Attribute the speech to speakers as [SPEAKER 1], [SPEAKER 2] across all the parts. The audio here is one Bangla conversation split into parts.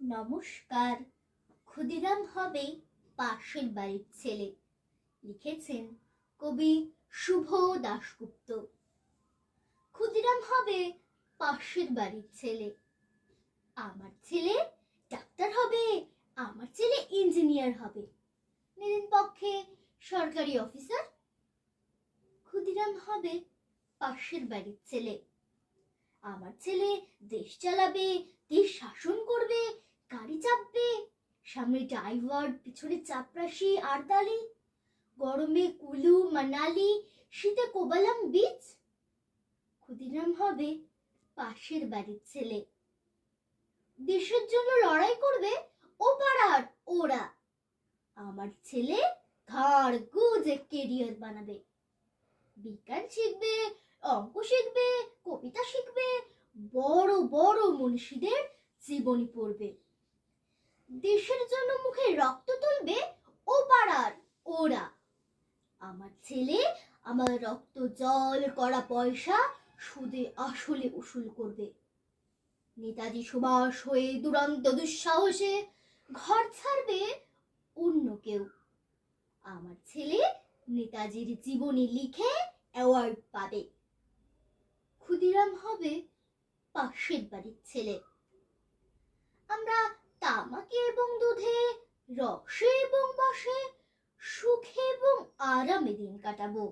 [SPEAKER 1] নমস্কার। ক্ষুদিরাম হবে পাশের বাড়ির ছেলে। লিখেছেন কবি শুভ দাশগুপ্ত। ক্ষুদিরাম হবে পাশের বাড়ির ছেলে। আমার ছেলে ডাক্তার হবে, আমার ছেলে ইঞ্জিনিয়ার হবে, নিদিন পক্ষে সরকারি অফিসার। ক্ষুদিরাম হবে পাশের বাড়ির ছেলে। আমার ছেলে দেশ চালাবে, দেশ শাসন করবে, গাড়ি চাপবে, সামনে ড্রাইভার, পিছনে চাপরাশি আরদালি, গরমে কুলু মানালি, শীতে কোবালাম বিচ। ক্ষুদিরাম হবে পাশের বাড়ির ছেলে। দেশের জন্য লড়াই করবে ও পাড়ার ওরা। আমার ছেলে ঘাড় গুজে কেরিয়ার বানাবে, বিজ্ঞান শিখবে, অঙ্ক শিখবে, কবিতা শিখবে, বড় বড় মনীষীদের জীবনী পড়বে। দেশের জন্য মুখে রক্ত তুলবে ও পাড়ার ওরা। আমার ছেলে আমার রক্ত জল করা পয়সা সুদে আসলে উসুল করবে। নেতাজি সুভাষ হয়ে দুরন্ত দুঃসাহসে ঘর ছাড়বে অন্য কেউ। আমার ছেলে নেতাজির জীবনী লিখে অ্যাওয়ার্ড পাবে। ক্ষুদিরাম হবে পাশের বাড়ির ছেলে। আমরা তামাকে এবং দুধে, রসে এবং বসে, সুখে এবং আরামে দিন কাটাবো।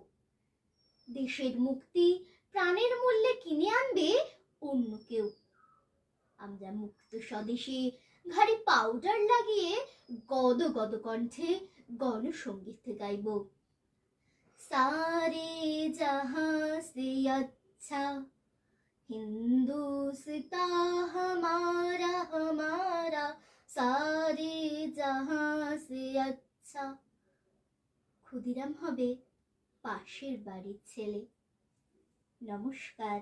[SPEAKER 1] দেশের মুক্তি প্রাণের মূল্যে কিনে আনবে অন্য কেউ। আমরা মুক্ত স্বদেশে ঘাড়ে পাউডার লাগিয়ে গদ গদ কণ্ঠে গণসঙ্গীত গাইব। সারে জাহাঁ সে আচ্ছা হিন্দুস্তা हमारा हमारा, सारे जहां से अच्छा। ক্ষুদিরাম হবে পাশের বাড়ির ছেলে। নমস্কার।